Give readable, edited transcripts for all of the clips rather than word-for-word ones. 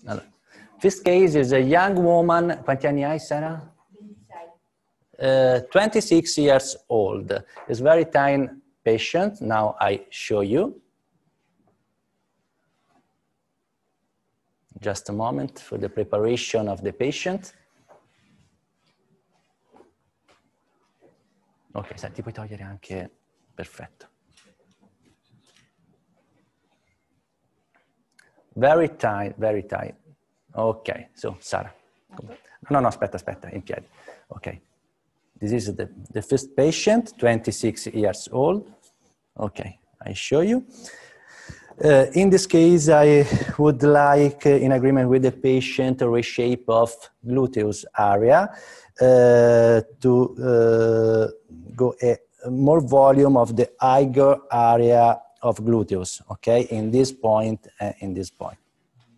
Allora. This case is a young woman. Quanti anni hai, Sara? 26 years old. Is very tiny patient. Now I show you. Just a moment for the preparation of the patient. Ok, senti, puoi togliere anche... Perfetto. Very tight, very tight. Ok, so, Sara. No, aspetta, in piedi. Ok. This is the first patient, 26 years old. Okay, I show you. In this case, I would like, in agreement with the patient, a reshape of gluteus area to go more volume of the higher area of gluteus, okay, in this point and in this point.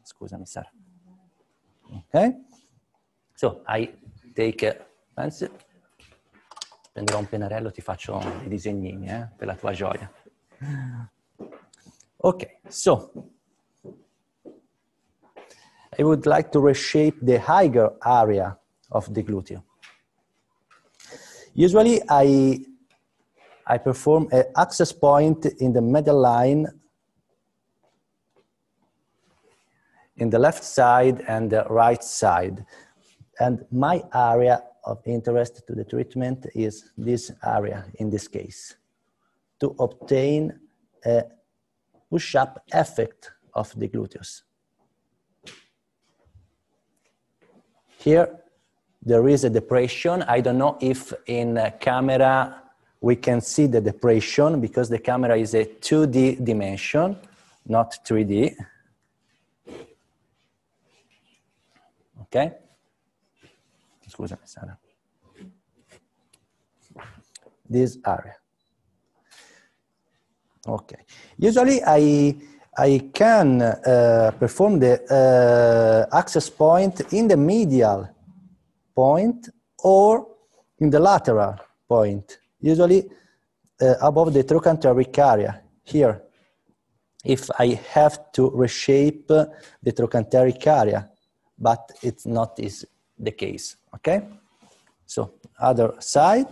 Scusami, Sara. Okay, so I take a pencil. Prenderò un pennarello, ti faccio i disegnini per la tua gioia. Okay, so I would like to reshape the higher area of the gluteus. Usually I perform an access point in the middle line in the left side and the right side. And my area of interest to the treatment is this area in this case, to obtain a push-up effect of the gluteus. Here, there is a depression. I don't know if in camera we can see the depression because the camera is a 2D dimension, not 3D. Okay? Scusami, Sara. This area. Okay. Usually I can perform the access point in the medial point or in the lateral point, usually above the trochanteric area here, if I have to reshape the trochanteric area, but it's not the case, okay? So other side.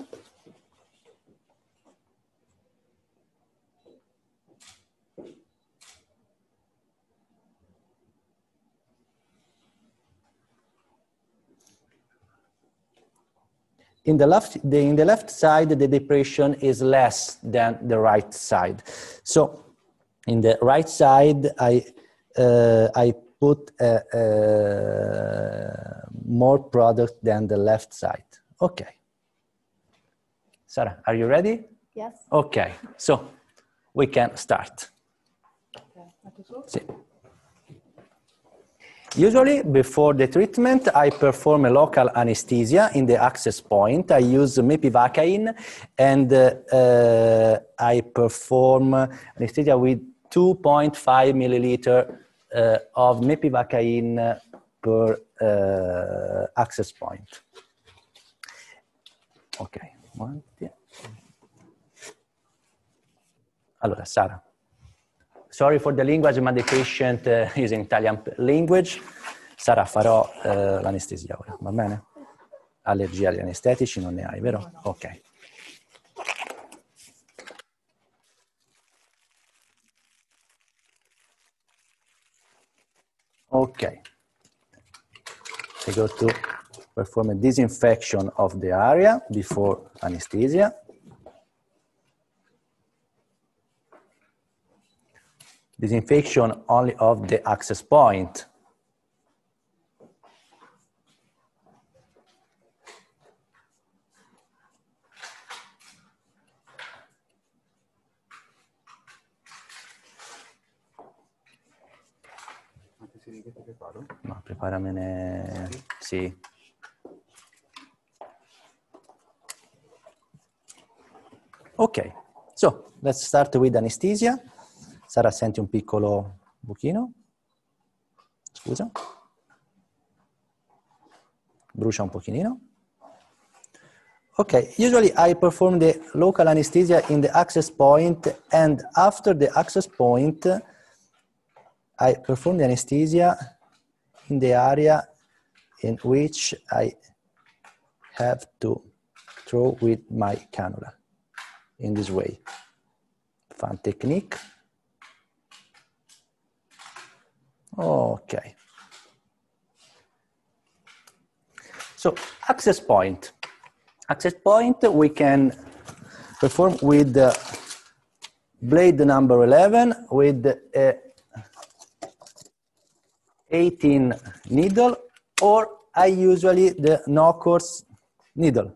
In the left side, the depression is less than the right side. So in the right side, I put more product than the left side. Okay. Sarah, are you ready? Yes. Okay, so we can start. Sì. Usually, before the treatment, I perform a local anesthesia in the access point. I use mepivacaine, and I perform anesthesia with 2.5 milliliter of mepivacaine per access point. Okay. Allora, Sara. Sorry for the language, ma the patient is in Italian language. Sara, farò l'anestesia ora, va bene? Allergia agli anestetici non ne hai, vero? No. Ok. Okay. I go to perform a disinfection of the area before anesthesia. Disinfection only of the access point. No, preparamene. Sì. Ok, so let's start with anesthesia. Sara, senti un piccolo buchino? Scusa. Brucia un pochino. Okay, usually I perform the local anesthesia in the access point, and after the access point, I perform the anesthesia in the area in which I have to throw with my cannula, in this way. Fun technique. Okay. So access point. Access point we can perform with the blade number 11 with a 18 needle, or I usually the no-course needle.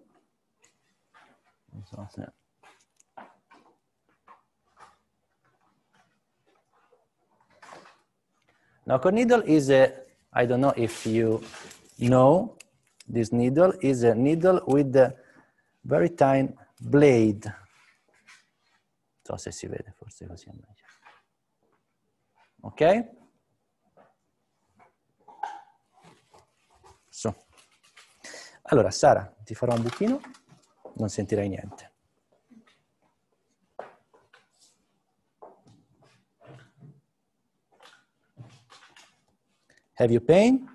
No-course needle is a, I don't know if you know, this needle is a needle with a very tiny blade. Non so se si vede, forse così è meglio. Ok? So. Allora, Sara, ti farò un buchino, non sentirai niente. Have you pain?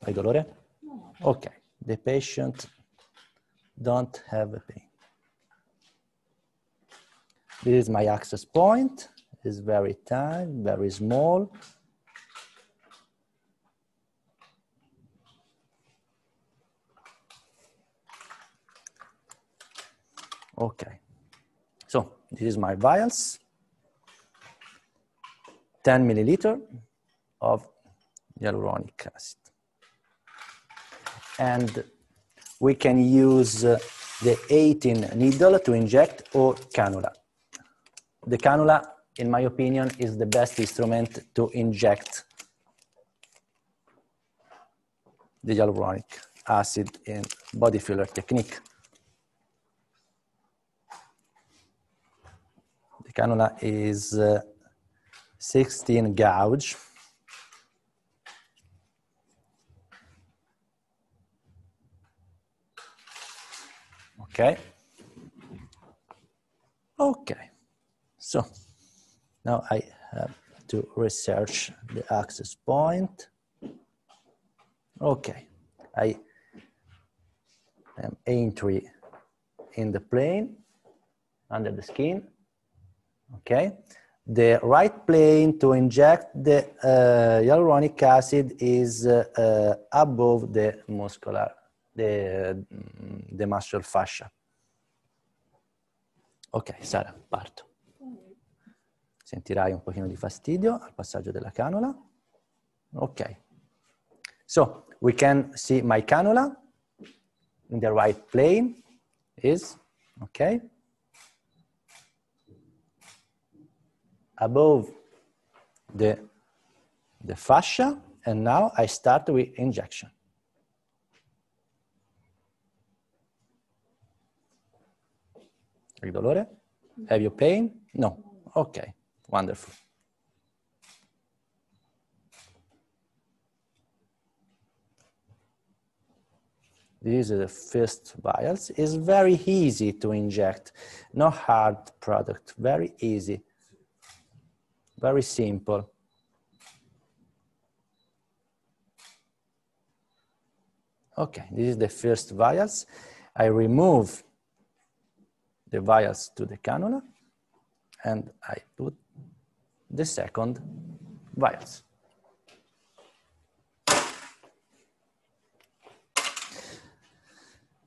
Hai dolore? No. Okay. The patient don't have a pain. This is my access point. It's very tiny, very small. Okay. So this is my vials. 10 milliliter of hyaluronic acid. And we can use the 18 needle to inject or cannula. The cannula, in my opinion, is the best instrument to inject the hyaluronic acid in body filler technique. The cannula is 16 gauge. Okay. Okay. So now I have to research the access point. Okay. I am entry in the plane under the skin. Okay. The right plane to inject the hyaluronic acid is above the muscular, the muscle fascia. Ok, Sara, parto. Sentirai un pochino di fastidio al passaggio della canula. Ok. So, we can see my cannula in the right plane is, okay, above the fascia, and now I start with injection. Hai dolore? Have you pain? No. Okay, wonderful. This is the first vials. It's very easy to inject. No hard product, very easy. Very simple. Okay, this is the first vials. I remove the vials to the cannula, and I put the second vials.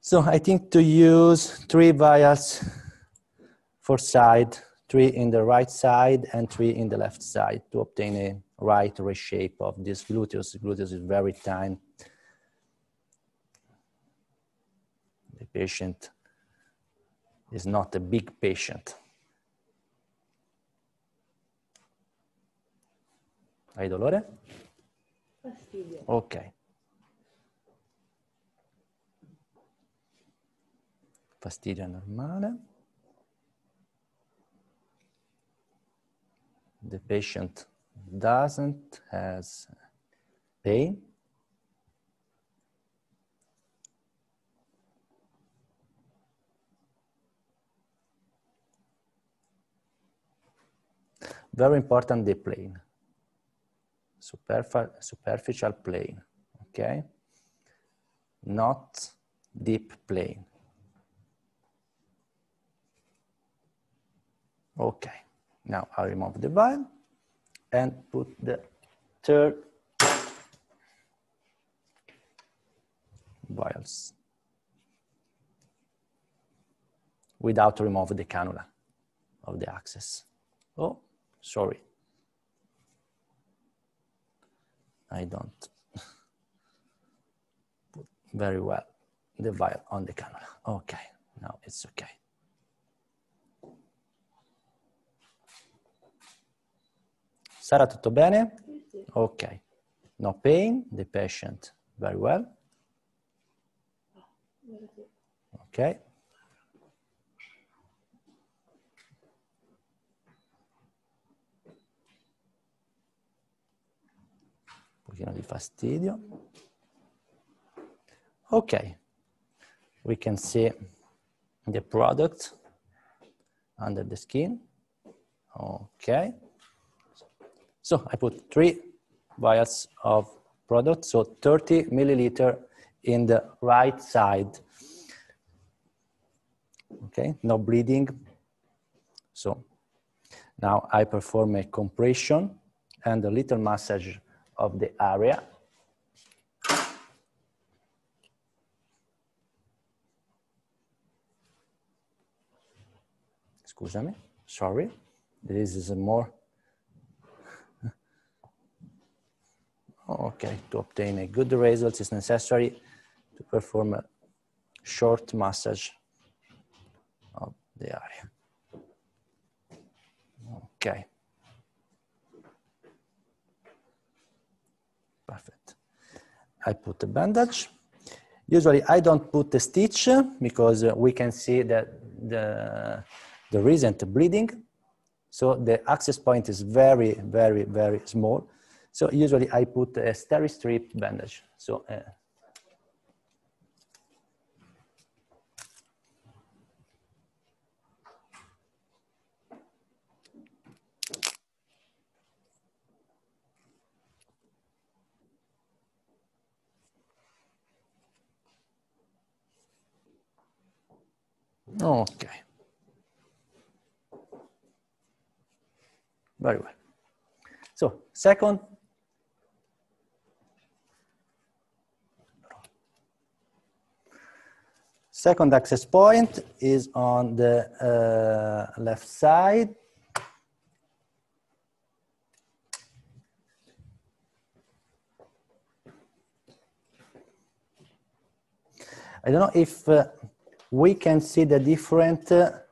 So I think to use 3 vials for side, 3 in the right side and 3 in the left side to obtain a right reshape of this gluteus. Gluteus is very tiny. The patient is not a big patient. Hai dolore? Fastidio. Ok. Fastidio normale. The patient doesn't has pain. Very important, the plane. superficial plane, okay? Not deep plane. Okay, now I remove the vial and put the third vials without removing the cannula of the access. Oh, sorry. I don't put very well the vial on the cannula. Okay, now it's okay. Sara, tutto bene? Okay. No pain, the patient very well. Okay. Un pochino di fastidio. Okay. We can see the product under the skin. Okay. So I put 3 vials of product, so 30 milliliter in the right side. Okay, no bleeding. So now I perform a compression and a little massage of the area. Scusami, sorry. This is a more. Okay, to obtain a good result, it's necessary to perform a short massage of the area. Okay. Perfect. I put a bandage. Usually I don't put a stitch because we can see that there isn't bleeding. So the access point is very, very, very small. So usually I put a steri-strip bandage. So okay. Very well. So second access point is on the left side. I don't know if we can see the difference to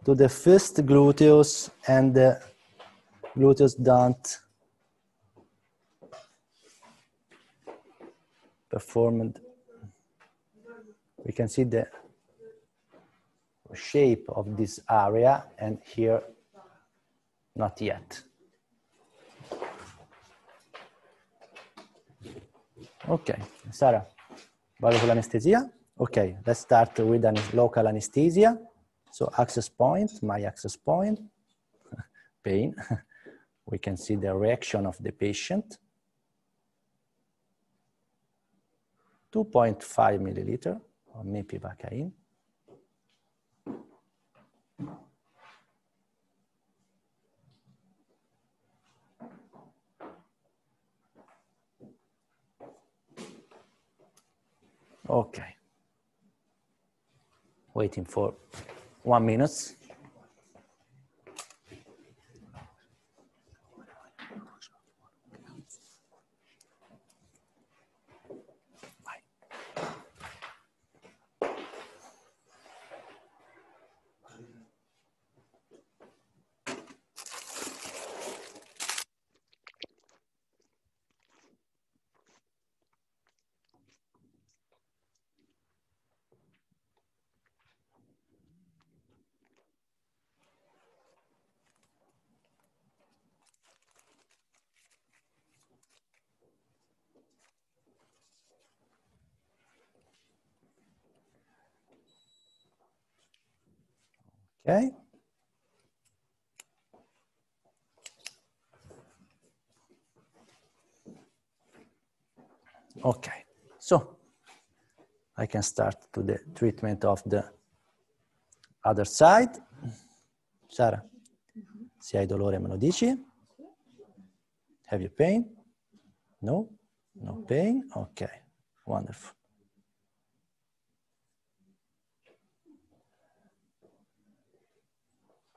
the first gluteus and the gluteus don't perform. We can see the shape of this area, and here, not yet. Okay, Sarah, vado con l'anestesia. Okay, let's start with a local anesthesia. So access point, my access point, pain. We can see the reaction of the patient. 2.5 milliliter of mepivacaine. Okay. Waiting for 1 minute. Okay. Okay, so I can start to the treatment of the other side. Sara, se hai dolore me lo dici. Have you pain? No? No pain? Okay, wonderful.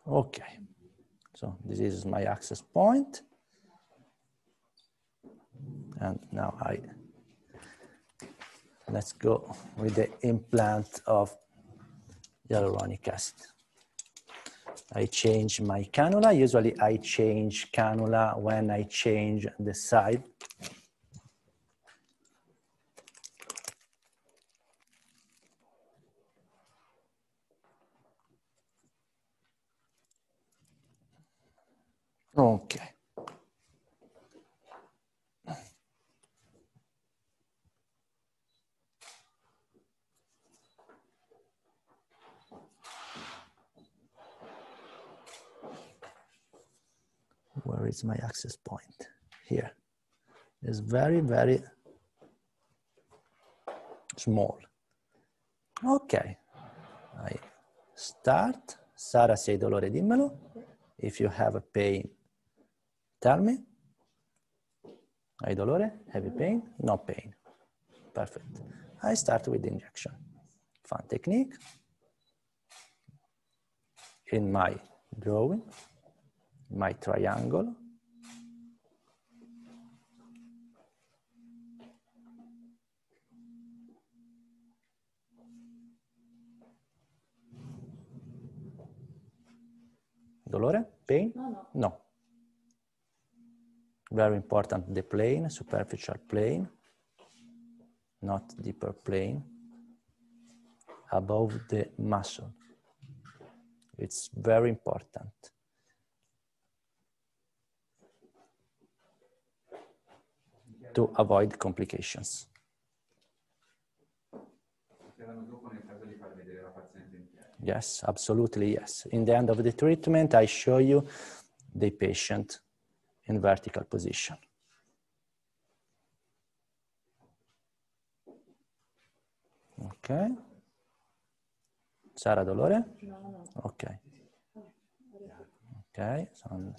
Okay, so this is my access point. And now let's go with the implant of hyaluronic acid. I change my cannula. Usually I change cannula when I change the side. Okay. Where is my access point? Here. It's very, very small. Okay. I start. Sara, se hai dolore, dimmelo. If you have a pain, tell me. Hai dolore? Have you pain? No pain. Perfect. I start with the injection. Fun technique. In my drawing, my triangle. Dolore? Pain? No. No. Very important, the plane, superficial plane, not deeper plane, above the muscle. It's very important. To avoid complications. Yes, absolutely, yes. In the end of the treatment, I show you the patient in vertical position. Okay. Sara, dolore? No. Okay. Okay. So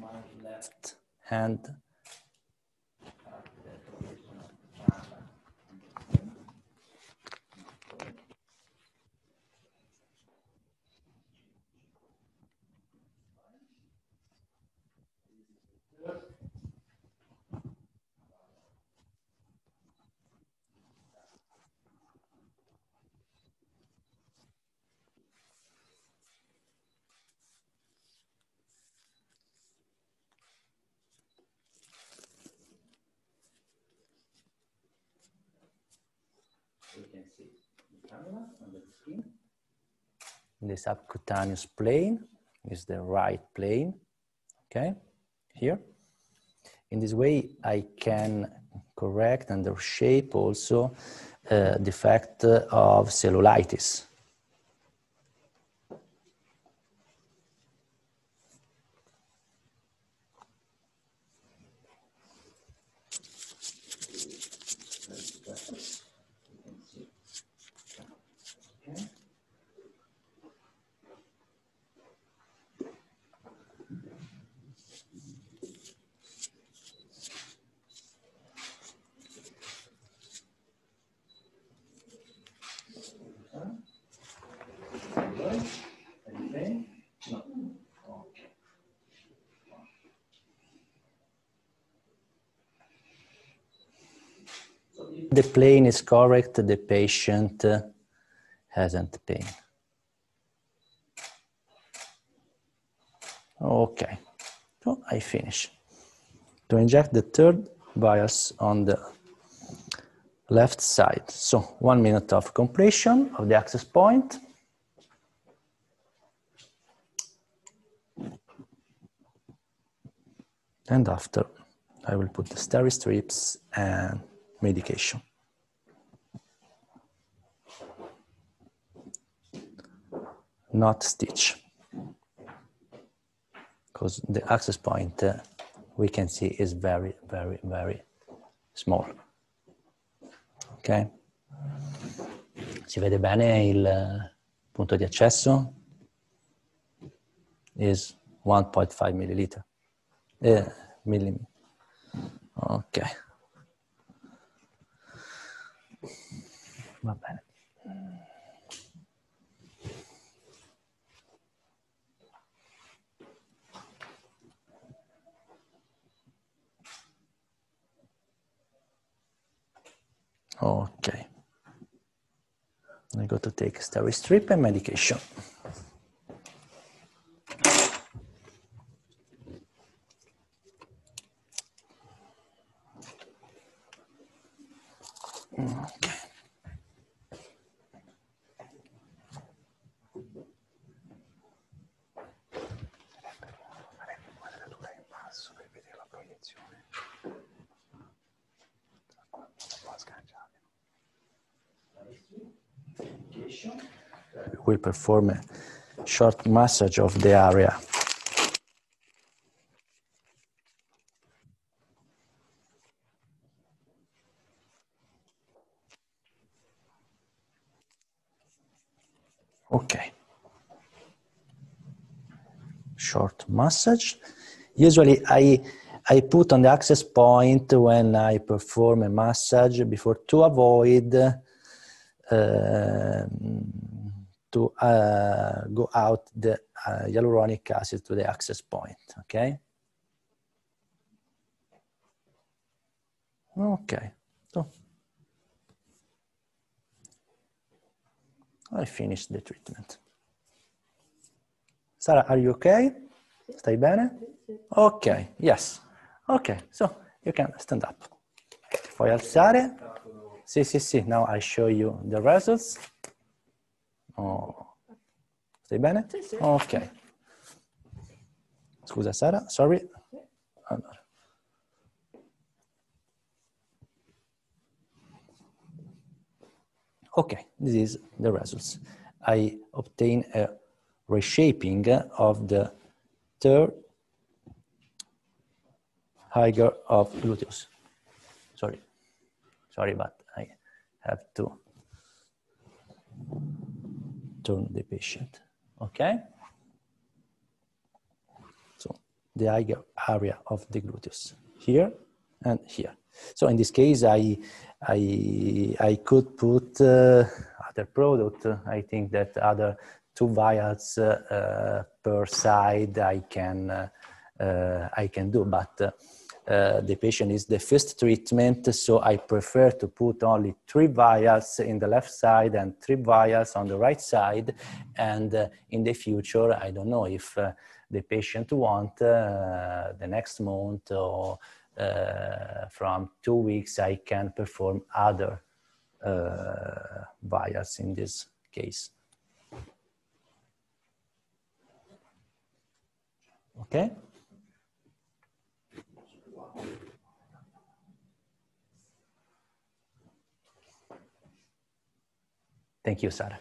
my left hand. You can see the canula under the skin. The subcutaneous plane is the right plane, okay, here. In this way, I can correct and shape also the effect of cellulitis. the plane is correct, the patient hasn't pain. Okay, so I finish. To inject the third vials on the left side. So 1 minute of compression of the access point. And after, I will put the steri strips and medication. Not stitch. Because the access point we can see is very, very, very small. Ok? Si vede bene il punto di accesso? Is 1.5 milliliter. Millimeter. Ok. Va bene. Okay. I got to take steri strip and medication. Okay. We'll perform a short massage of the area. Okay. Short massage. Usually I put on the access point when I perform a massage before to avoid to go out the hyaluronic acid to the access point, okay? Okay, so I finished the treatment. Sara, are you okay? Stai bene? Okay, yes. Okay, so you can stand up. Puoi alzare? Sì, sì, sì. Now I show you the results. Oh. Stai bene? Sì, sì. Ok. Scusa Sara, sorry. Allora. Okay, this is the results. I obtain a reshaping of the third higher of gluteus. Sorry, but I have to turn the patient, okay? So the higher area of the gluteus, here and here. So in this case, I could put other product. I think that other 2 vials per side I can do, but the patient is the first treatment, so I prefer to put only 3 vials in the left side and 3 vials on the right side. And in the future, I don't know if the patient want the next month or from 2 weeks, I can perform other vials in this case. Okay? Thank you, Sarah.